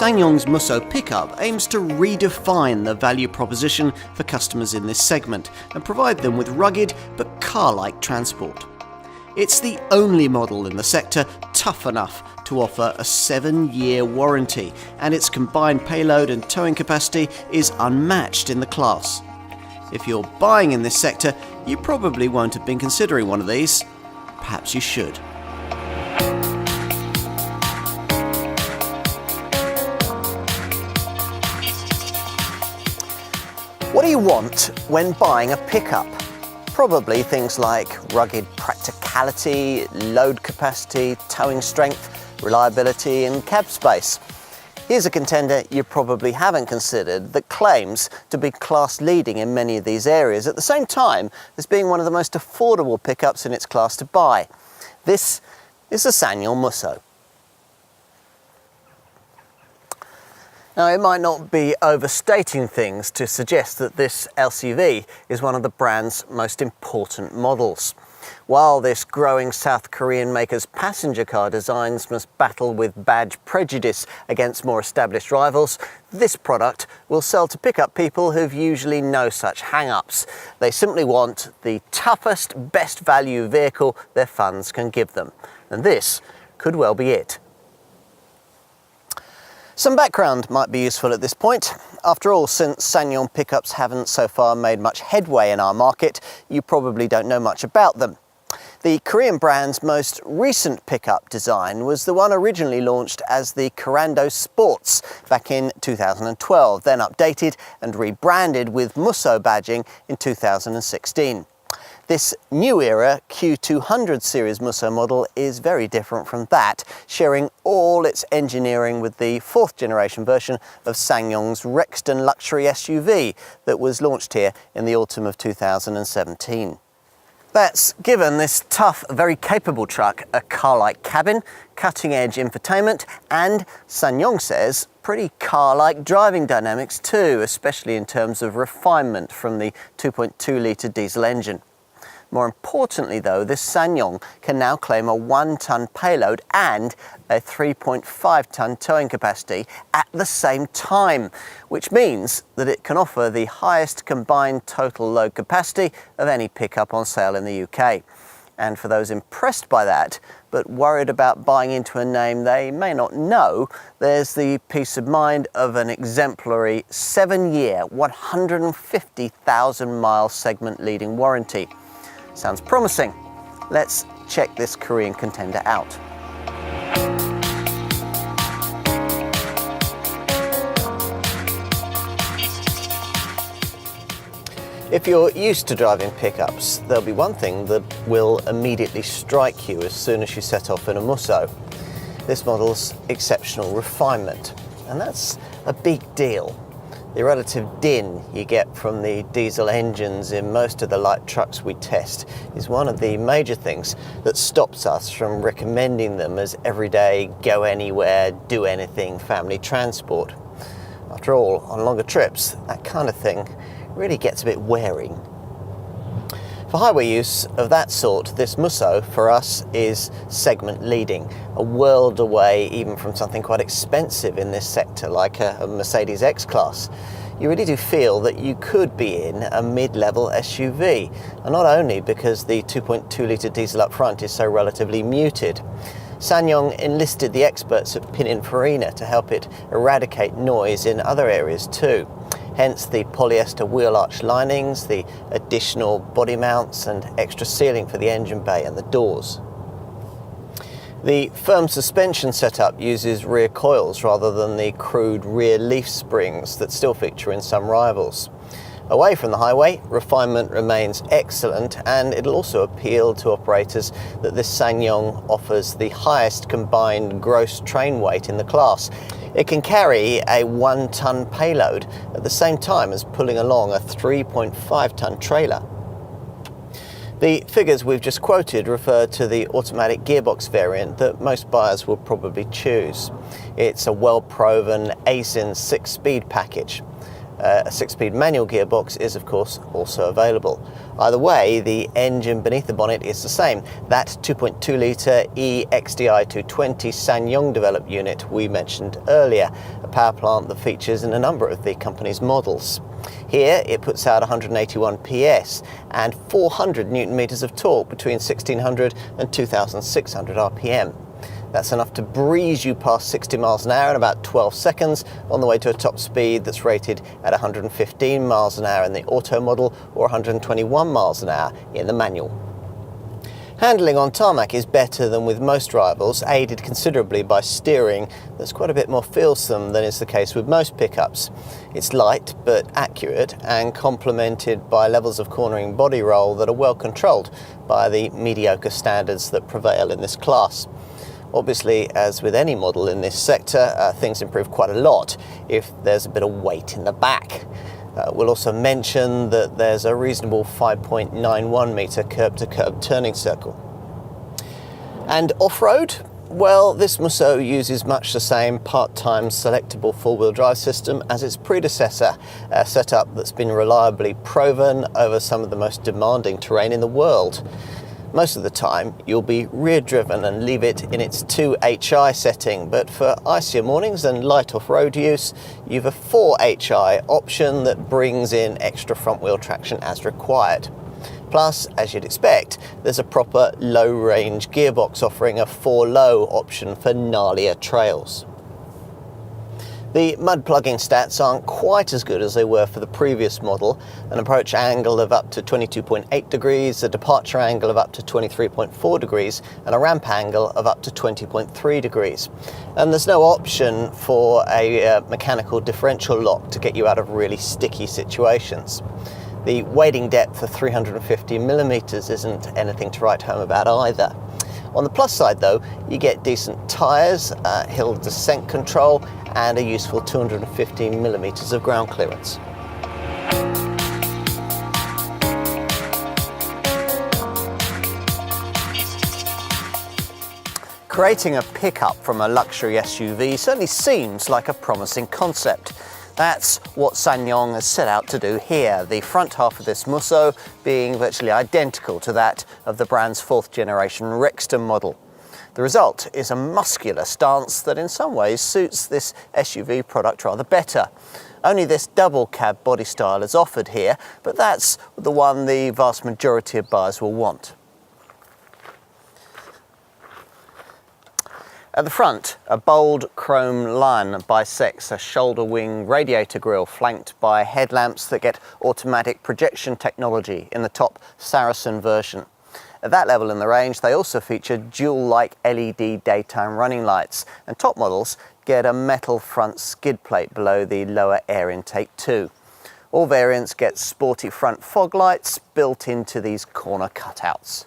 SsangYong's MUSSO pickup aims to redefine the value proposition for customers in this segment and provide them with rugged but car-like transport. It's the only model in the sector tough enough to offer a 7-year warranty, and its combined payload and towing capacity is unmatched in the class. If you're buying in this sector, you probably won't have been considering one of these. Perhaps you should. What do you want when buying a pickup? Probably things like rugged practicality, load capacity, towing strength, reliability and cab space. Here's a contender you probably haven't considered that claims to be class leading in many of these areas at the same time as being one of the most affordable pickups in its class to buy. This is the SsangYong MUSSO. Now, it might not be overstating things to suggest that this LCV is one of the brand's most important models. While this growing South Korean maker's passenger car designs must battle with badge prejudice against more established rivals, this product will sell to pickup people who've usually no such hang-ups. They simply want the toughest, best value vehicle their funds can give them. And this could well be it. Some background might be useful at this point. After all, since SsangYong pickups haven't so far made much headway in our market, you probably don't know much about them. The Korean brand's most recent pickup design was the one originally launched as the Korando Sports back in 2012, then updated and rebranded with MUSSO badging in 2016. This new era Q200 series MUSSO model is very different from that, sharing all its engineering with the 4th generation version of SsangYong's Rexton luxury SUV that was launched here in the autumn of 2017. That's given this tough, very capable truck a car-like cabin, cutting-edge infotainment, and, SsangYong says, pretty car-like driving dynamics too, especially in terms of refinement from the 2.2-litre diesel engine. More importantly though, this SsangYong can now claim a 1-ton payload and a 3.5-ton towing capacity at the same time, which means that it can offer the highest combined total load capacity of any pickup on sale in the UK. And for those impressed by that, but worried about buying into a name they may not know, there's the peace of mind of an exemplary 7-year, 150,000 mile segment leading warranty. Sounds promising. Let's check this Korean contender out. If you're used to driving pickups, there'll be one thing that will immediately strike you as soon as you set off in a MUSSO. This model's exceptional refinement, and that's a big deal. The relative din you get from the diesel engines in most of the light trucks we test is one of the major things that stops us from recommending them as everyday, go anywhere, do anything family transport. After all, on longer trips, that kind of thing really gets a bit wearing. For highway use of that sort, this MUSSO for us is segment leading, a world away even from something quite expensive in this sector like a Mercedes X-Class. You really do feel that you could be in a mid-level SUV, and not only because the 2.2-litre diesel up front is so relatively muted. SsangYong enlisted the experts at Pininfarina to help it eradicate noise in other areas too. Hence the polyester wheel arch linings, the additional body mounts and extra sealing for the engine bay and the doors. The firm suspension setup uses rear coils rather than the crude rear leaf springs that still feature in some rivals. Away from the highway, refinement remains excellent, and it'll also appeal to operators that this SsangYong offers the highest combined gross train weight in the class. It can carry a 1-ton payload at the same time as pulling along a 3.5-ton trailer. The figures we've just quoted refer to the automatic gearbox variant that most buyers will probably choose. It's a well-proven ASIN 6-speed package. A 6-speed manual gearbox is of course also available. Either way, the engine beneath the bonnet is the same, that 2.2-litre EXDI 220 SsangYong developed unit we mentioned earlier, a power plant that features in a number of the company's models. Here it puts out 181 PS and 400 Newton meters of torque between 1600 and 2600 RPM. That's enough to breeze you past 60 miles an hour in about 12 seconds on the way to a top speed that's rated at 115 miles an hour in the auto model or 121 miles an hour in the manual. Handling on tarmac is better than with most rivals, aided considerably by steering that's quite a bit more feelsome than is the case with most pickups. It's light but accurate and complemented by levels of cornering body roll that are well controlled by the mediocre standards that prevail in this class. Obviously, as with any model in this sector, things improve quite a lot if there's a bit of weight in the back. We'll also mention that there's a reasonable 5.91 metre curb-to-curb turning circle. And off-road? Well, this Musso uses much the same part-time selectable four-wheel drive system as its predecessor, a setup that's been reliably proven over some of the most demanding terrain in the world. Most of the time you'll be rear driven and leave it in its 2HI setting, but for icier mornings and light off-road use you've a 4HI option that brings in extra front wheel traction as required. Plus, as you'd expect, there's a proper low range gearbox offering a 4-low option for gnarlier trails. The mud plugging stats aren't quite as good as they were for the previous model. An approach angle of up to 22.8 degrees, a departure angle of up to 23.4 degrees, and a ramp angle of up to 20.3 degrees. And there's no option for a mechanical differential lock to get you out of really sticky situations. The wading depth of 350 millimeters isn't anything to write home about either. On the plus side though, you get decent tyres, hill descent control, and a useful 250 millimeters of ground clearance. Creating a pickup from a luxury SUV certainly seems like a promising concept. That's what SsangYong has set out to do here, the front half of this Musso being virtually identical to that of the brand's 4th generation Rexton model. The result is a muscular stance that in some ways suits this SUV product rather better. Only this double cab body style is offered here, but that's the one the vast majority of buyers will want. At the front, a bold chrome line bisects a shoulder wing radiator grille flanked by headlamps that get automatic projection technology in the top Saracen version. At that level in the range, they also feature dual-like LED daytime running lights, and top models get a metal front skid plate below the lower air intake too. All variants get sporty front fog lights built into these corner cutouts.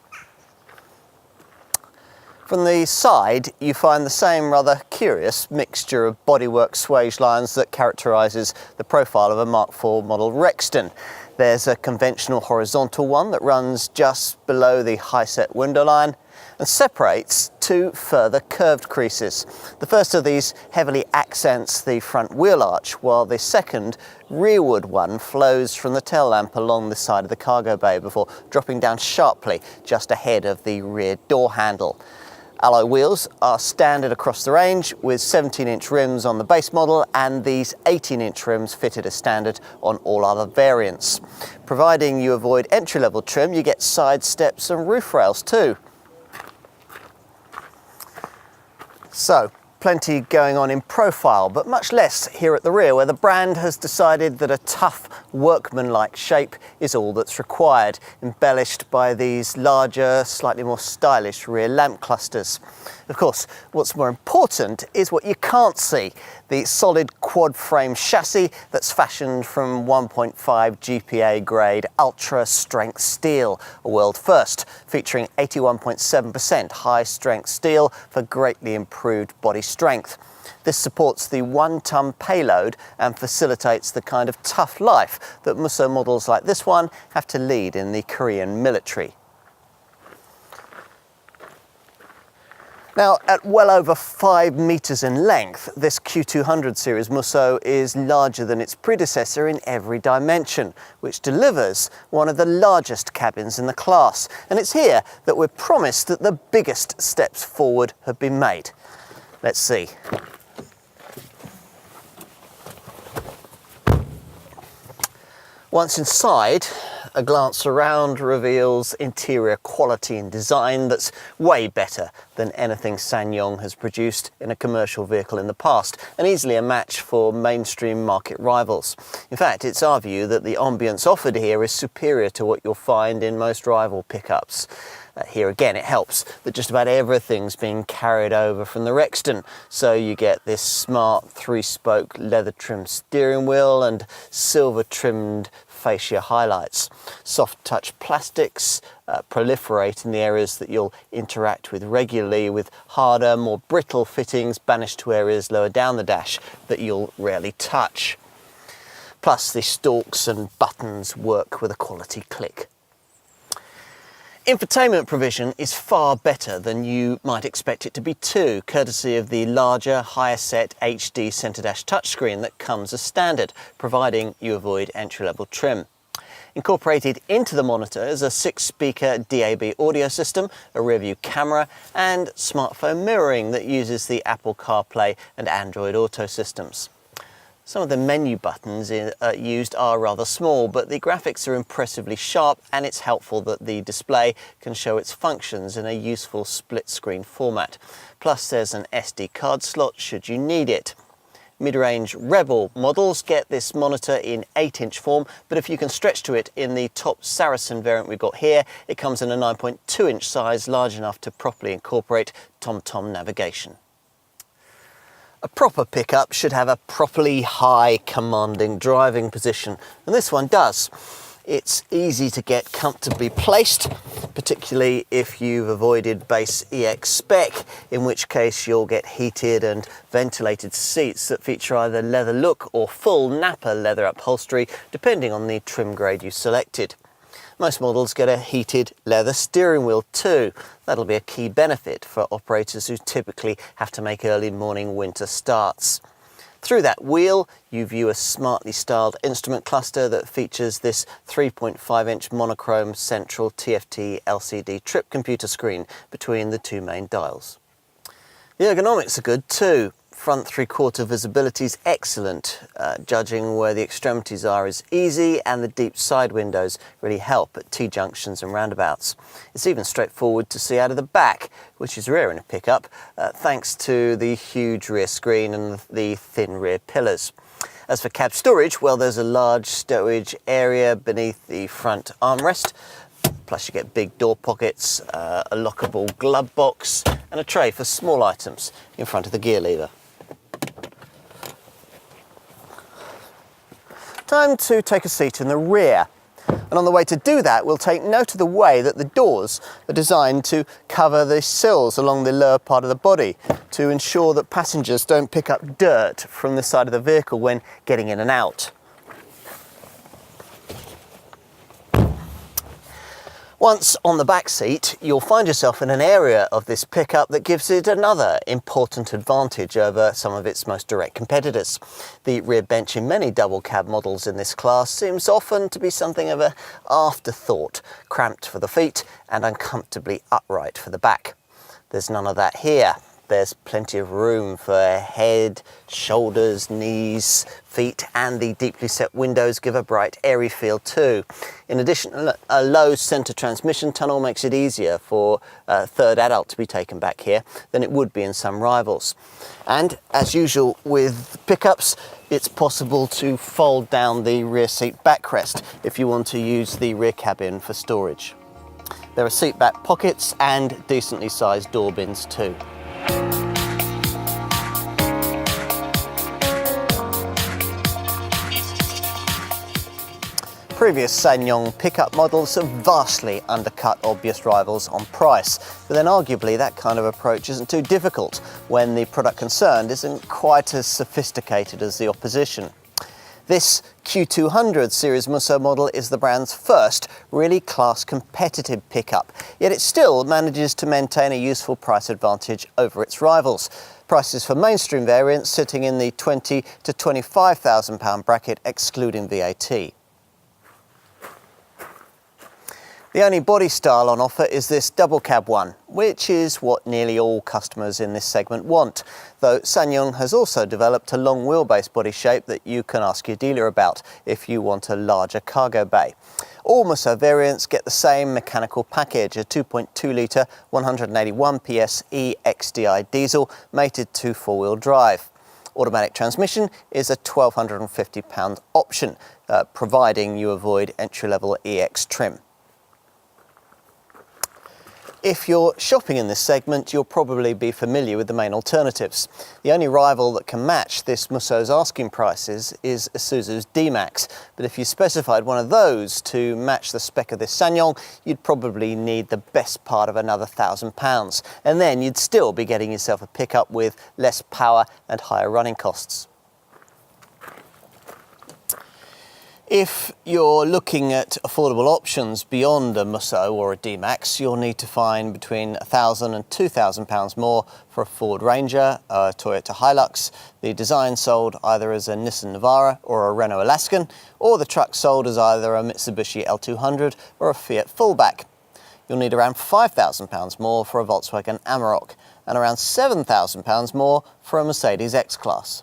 From the side, you find the same rather curious mixture of bodywork swage lines that characterises the profile of a Mark IV model Rexton. There's a conventional horizontal one that runs just below the high-set window line and separates two further curved creases. The first of these heavily accents the front wheel arch, while the second, rearward one, flows from the tail lamp along the side of the cargo bay before dropping down sharply just ahead of the rear door handle. Alloy wheels are standard across the range with 17-inch rims on the base model and these 18-inch rims fitted as standard on all other variants. Providing you avoid entry-level trim, you get side steps and roof rails too. So, plenty going on in profile, but much less here at the rear, where the brand has decided that a tough, workmanlike shape is all that's required, embellished by these larger, slightly more stylish rear lamp clusters. Of course, what's more important is what you can't see, the solid quad frame chassis that's fashioned from 1.5 GPA grade ultra strength steel, a world first, featuring 81.7% high strength steel for greatly improved body strength. This supports the 1-ton payload and facilitates the kind of tough life that Musso models like this one have to lead in the Korean military. Now, at well over 5 meters in length, this Q200 series Musso is larger than its predecessor in every dimension, which delivers one of the largest cabins in the class. And it's here that we're promised that the biggest steps forward have been made. Let's see. Once inside, a glance around reveals interior quality and design that's way better than anything SsangYong has produced in a commercial vehicle in the past, and easily a match for mainstream market rivals. In fact, it's our view that the ambience offered here is superior to what you'll find in most rival pickups. Here again, it helps that just about everything's being carried over from the Rexton, so you get this smart 3-spoke leather-trimmed steering wheel and silver-trimmed fascia highlights. Soft touch plastics proliferate in the areas that you'll interact with regularly, with harder, more brittle fittings banished to areas lower down the dash that you'll rarely touch. Plus, the stalks and buttons work with a quality click. Infotainment provision is far better than you might expect it to be too, courtesy of the larger, higher set HD centre dash touchscreen that comes as standard, providing you avoid entry-level trim. Incorporated into the monitor is a 6-speaker DAB audio system, a rear-view camera and smartphone mirroring that uses the Apple CarPlay and Android Auto systems. Some of the menu buttons used are rather small, but the graphics are impressively sharp, and it's helpful that the display can show its functions in a useful split-screen format. Plus, there's an SD card slot should you need it. Mid-range Rebel models get this monitor in 8-inch form, but if you can stretch to it in the top Saracen variant we've got here, it comes in a 9.2-inch size, large enough to properly incorporate TomTom navigation. A proper pickup should have a properly high commanding driving position, and this one does. It's easy to get comfortably placed, particularly if you've avoided base EX spec, in which case you'll get heated and ventilated seats that feature either leather look or full Nappa leather upholstery, depending on the trim grade you selected. Most models get a heated leather steering wheel too. That'll be a key benefit for operators who typically have to make early morning winter starts. Through that wheel, you view a smartly styled instrument cluster that features this 3.5-inch monochrome central TFT LCD trip computer screen between the two main dials. The ergonomics are good too. Front 3/4 visibility is excellent. Judging where the extremities are is easy, and the deep side windows really help at T-junctions and roundabouts. It's even straightforward to see out of the back, which is rare in a pickup, thanks to the huge rear screen and the thin rear pillars. As for cab storage, well, there's a large stowage area beneath the front armrest. Plus you get big door pockets, a lockable glove box and a tray for small items in front of the gear lever. Time to take a seat in the rear. And on the way to do that, we'll take note of the way that the doors are designed to cover the sills along the lower part of the body to ensure that passengers don't pick up dirt from the side of the vehicle when getting in and out. Once on the back seat, you'll find yourself in an area of this pickup that gives it another important advantage over some of its most direct competitors. The rear bench in many double cab models in this class seems often to be something of an afterthought, cramped for the feet and uncomfortably upright for the back. There's none of that here. There's plenty of room for head, shoulders, knees, feet, and the deeply set windows give a bright, airy feel too. In addition, a low centre transmission tunnel makes it easier for a third adult to be taken back here than it would be in some rivals. And as usual with pickups, it's possible to fold down the rear seat backrest if you want to use the rear cabin for storage. There are seat back pockets and decently sized door bins too. Previous SsangYong pickup models have vastly undercut obvious rivals on price, but then arguably that kind of approach isn't too difficult when the product concerned isn't quite as sophisticated as the opposition. This Q200 series Musso model is the brand's first really class competitive pickup, yet it still manages to maintain a useful price advantage over its rivals. Prices for mainstream variants sitting in the £20,000 to £25,000 bracket excluding VAT. The only body style on offer is this double cab one, which is what nearly all customers in this segment want, though SsangYong has also developed a long wheelbase body shape that you can ask your dealer about if you want a larger cargo bay. All MUSSO variants get the same mechanical package, a 2.2 litre 181 PS EXDI diesel mated to four-wheel drive. Automatic transmission is a £1,250 option, providing you avoid entry-level EX trim. If you're shopping in this segment, you'll probably be familiar with the main alternatives. The only rival that can match this MUSSO's asking prices is Isuzu's D-Max, but if you specified one of those to match the spec of this SsangYong, you'd probably need the best part of another £1,000, and then you'd still be getting yourself a pickup with less power and higher running costs. If you're looking at affordable options beyond a MUSSO or a D-Max, you'll need to find between £1,000 and £2,000 more for a Ford Ranger, a Toyota Hilux, the design sold either as a Nissan Navara or a Renault Alaskan, or the truck sold as either a Mitsubishi L200 or a Fiat Fullback. You'll need around £5,000 more for a Volkswagen Amarok, and around £7,000 more for a Mercedes X-Class.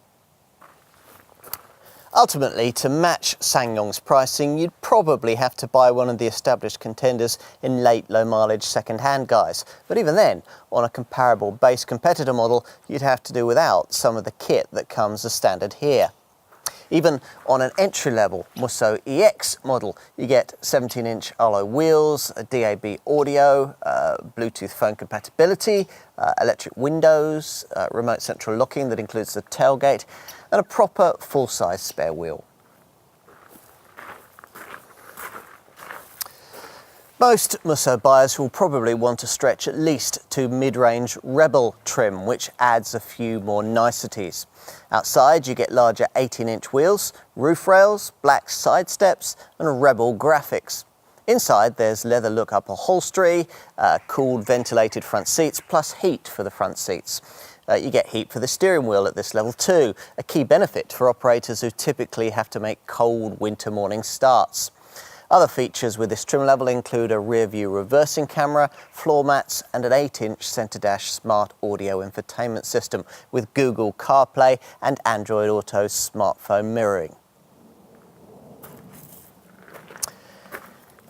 Ultimately, to match SsangYong's pricing, you'd probably have to buy one of the established contenders in late low-mileage second-hand guys. But even then, on a comparable base competitor model, you'd have to do without some of the kit that comes as standard here. Even on an entry-level MUSSO EX model, you get 17-inch alloy wheels, a DAB audio, Bluetooth phone compatibility, electric windows, remote central locking that includes the tailgate, and a proper full-size spare wheel. Most MUSSO buyers will probably want to stretch at least to mid-range Rebel trim, which adds a few more niceties. Outside you get larger 18-inch wheels, roof rails, black side steps and Rebel graphics. Inside there's leather look upholstery, cooled ventilated front seats plus heat for the front seats. You get heat for the steering wheel at this level too, a key benefit for operators who typically have to make cold winter morning starts. Other features with this trim level include a rear view reversing camera, floor mats and an 8-inch centre dash smart audio infotainment system with Google CarPlay and Android Auto smartphone mirroring.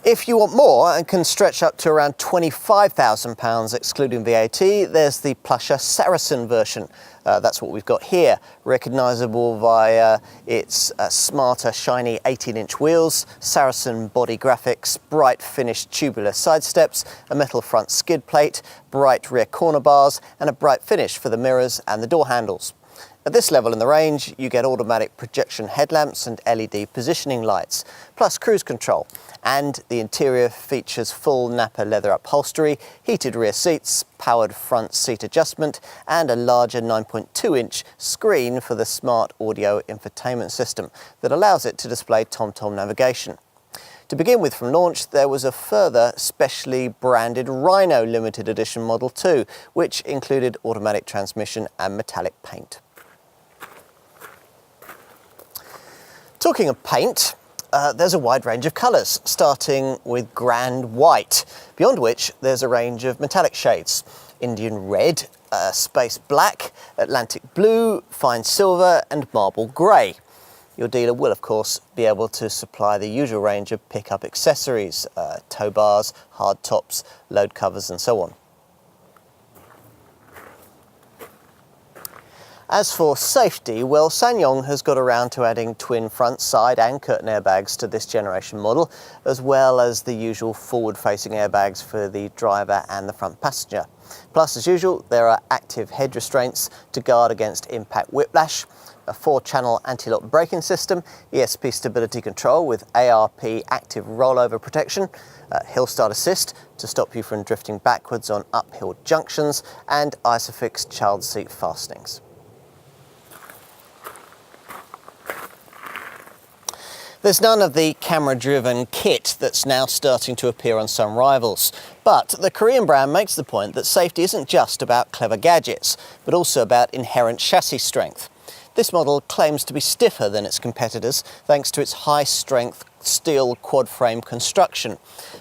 If you want more and can stretch up to around £25,000 excluding VAT, there's the plusher Saracen version. That's what we've got here, recognisable via its smarter, shiny 18-inch wheels, Saracen body graphics, bright finished tubular side steps, a metal front skid plate, bright rear corner bars and a bright finish for the mirrors and the door handles. At this level in the range, you get automatic projection headlamps and LED positioning lights, plus cruise control. And the interior features full Nappa leather upholstery, heated rear seats, powered front seat adjustment, and a larger 9.2-inch screen for the smart audio infotainment system that allows it to display TomTom navigation. To begin with from launch, there was a further specially branded Rhino limited edition Model 2, which included automatic transmission and metallic paint. Talking of paint, there's a wide range of colours, starting with grand white, beyond which there's a range of metallic shades: Indian red, space black, Atlantic blue, fine silver and marble grey. Your dealer will of course be able to supply the usual range of pickup accessories, tow bars, hard tops, load covers and so on. As for safety, well, SsangYong has got around to adding twin front, side and curtain airbags to this generation model, as well as the usual forward-facing airbags for the driver and the front passenger. Plus, as usual, there are active head restraints to guard against impact whiplash, a 4-channel anti-lock braking system, ESP stability control with ARP active rollover protection, hill start assist to stop you from drifting backwards on uphill junctions, and ISOFIX child seat fastenings. There's none of the camera-driven kit that's now starting to appear on some rivals. But the Korean brand makes the point that safety isn't just about clever gadgets, but also about inherent chassis strength. This model claims to be stiffer than its competitors thanks to its high-strength steel quad-frame construction.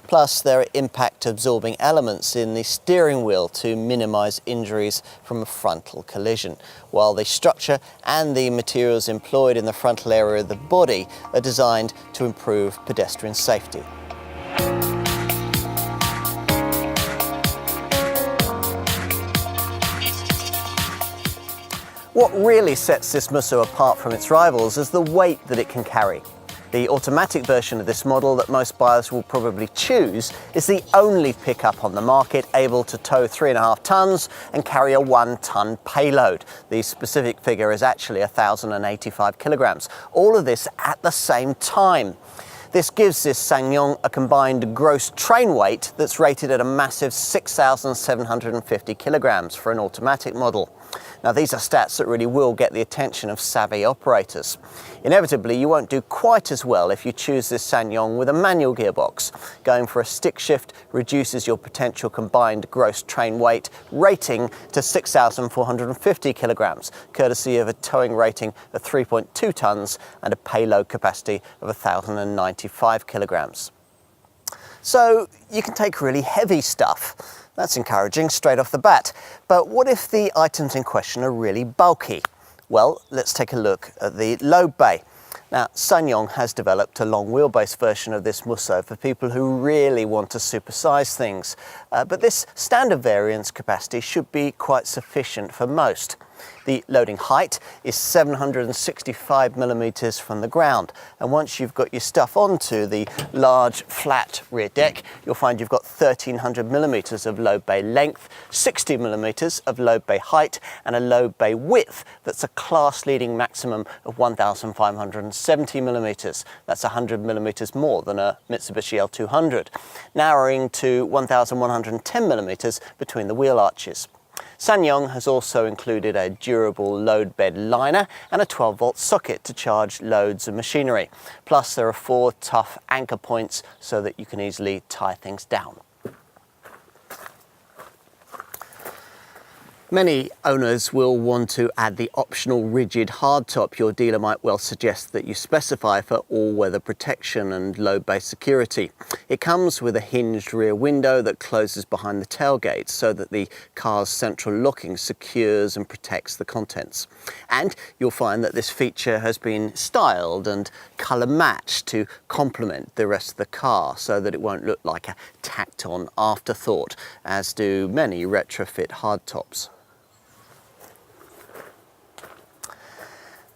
Plus, there are impact-absorbing elements in the steering wheel to minimise injuries from a frontal collision, while the structure and the materials employed in the frontal area of the body are designed to improve pedestrian safety. What really sets this Musso apart from its rivals is the weight that it can carry. The automatic version of this model that most buyers will probably choose is the only pickup on the market able to tow 3.5 tonnes and carry a 1-tonne payload. The specific figure is actually 1,085 kilograms. All of this at the same time. This gives this SsangYong a combined gross train weight that's rated at a massive 6,750 kilograms for an automatic model. Now, these are stats that really will get the attention of savvy operators. Inevitably, you won't do quite as well if you choose this SsangYong with a manual gearbox. Going for a stick shift reduces your potential combined gross train weight rating to 6,450 kilograms, courtesy of a towing rating of 3.2 tonnes and a payload capacity of 1,095 kilograms. So you can take really heavy stuff. That's encouraging straight off the bat. But what if the items in question are really bulky? Well, let's take a look at the load bay. Now, SsangYong has developed a long wheelbase version of this Musso for people who really want to supersize things. But this standard variant's capacity should be quite sufficient for most. The loading height is 765 millimeters from the ground, and once you've got your stuff onto the large flat rear deck, you'll find you've got 1,300 millimeters of load bay length, 60 millimeters of load bay height, and a load bay width that's a class-leading maximum of 1,570 millimeters. That's 100 millimeters more than a Mitsubishi L200, narrowing to 1,110 millimeters between the wheel arches. SsangYong has also included a durable load bed liner and a 12-volt socket to charge loads of machinery. Plus, there are 4 tough anchor points so that you can easily tie things down. Many owners will want to add the optional rigid hardtop your dealer might well suggest that you specify for all-weather protection and load bay security. It comes with a hinged rear window that closes behind the tailgate so that the car's central locking secures and protects the contents. And you'll find that this feature has been styled and colour matched to complement the rest of the car so that it won't look like a tacked-on afterthought, as do many retrofit hardtops.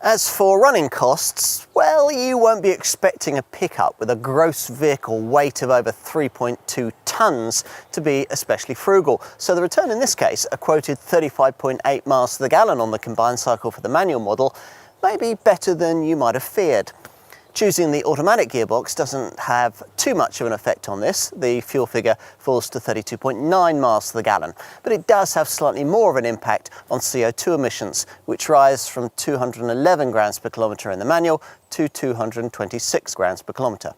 As for running costs, well, you won't be expecting a pickup with a gross vehicle weight of over 3.2 tonnes to be especially frugal. So the return in this case, a quoted 35.8 miles to the gallon on the combined cycle for the manual model, may be better than you might have feared. Choosing the automatic gearbox doesn't have too much of an effect on this. The fuel figure falls to 32.9 miles to the gallon, but it does have slightly more of an impact on CO2 emissions, which rise from 211 grams per kilometre in the manual to 226 grams per kilometre.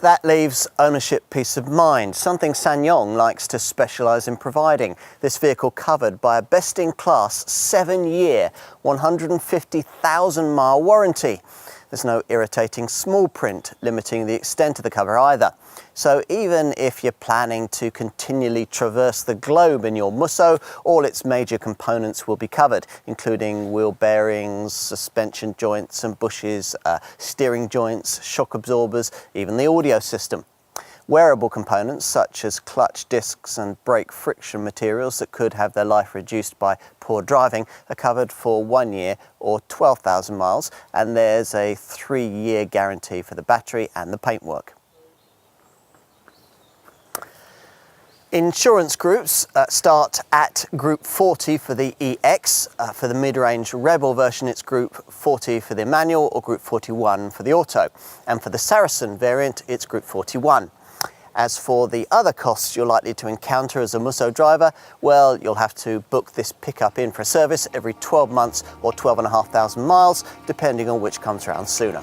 That leaves ownership peace of mind, something SsangYong likes to specialise in providing. This vehicle covered by a best-in-class 7-year, 150,000 mile warranty. There's no irritating small print limiting the extent of the cover either. So even if you're planning to continually traverse the globe in your Musso, all its major components will be covered, including wheel bearings, suspension joints and bushes, steering joints, shock absorbers, even the audio system. Wearable components such as clutch discs and brake friction materials that could have their life reduced by poor driving are covered for 1 year or 12,000 miles, and there's a 3-year guarantee for the battery and the paintwork. Insurance groups start at Group 40 for the EX. For the mid-range Rebel version, it's Group 40 for the manual or Group 41 for the auto. And for the Saracen variant, it's Group 41. As for the other costs you're likely to encounter as a Musso driver, well, you'll have to book this pickup in for a service every 12 months or 12,500 miles, depending on which comes around sooner.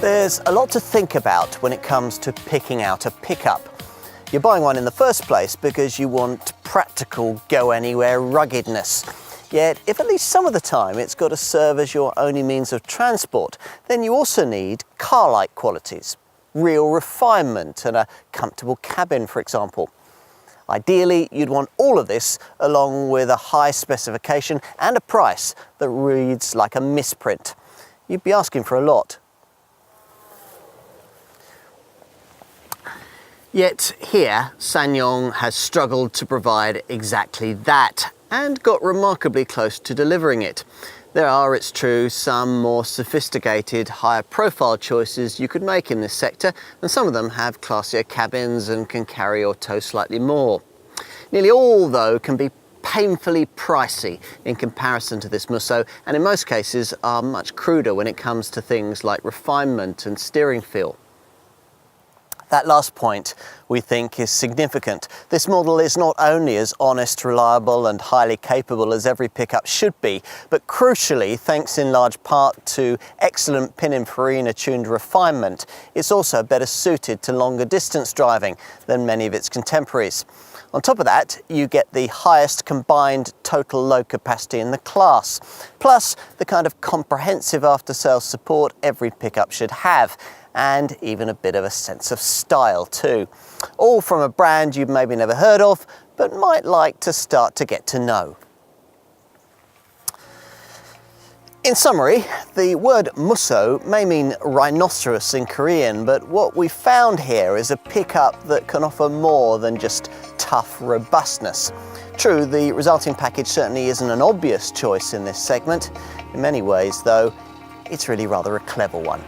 There's a lot to think about when it comes to picking out a pickup. You're buying one in the first place because you want practical, go-anywhere ruggedness. Yet, if at least some of the time it's got to serve as your only means of transport, then you also need car-like qualities, real refinement and a comfortable cabin, for example. Ideally, you'd want all of this along with a high specification and a price that reads like a misprint. You'd be asking for a lot. Yet here, SsangYong has struggled to provide exactly that and got remarkably close to delivering it. There are, it's true, some more sophisticated, higher profile choices you could make in this sector, and some of them have classier cabins and can carry or tow slightly more. Nearly all, though, can be painfully pricey in comparison to this Musso, and in most cases are much cruder when it comes to things like refinement and steering feel. That last point, we think, is significant. This model is not only as honest, reliable and highly capable as every pickup should be, but crucially, thanks in large part to excellent Pininfarina-tuned refinement, it's also better suited to longer distance driving than many of its contemporaries. On top of that, you get the highest combined total load capacity in the class, plus the kind of comprehensive after-sales support every pickup should have, and even a bit of a sense of style too. All from a brand you've maybe never heard of, but might like to start to get to know. In summary, the word Musso may mean rhinoceros in Korean, but what we found here is a pickup that can offer more than just tough robustness. True, the resulting package certainly isn't an obvious choice in this segment. In many ways, though, it's really rather a clever one.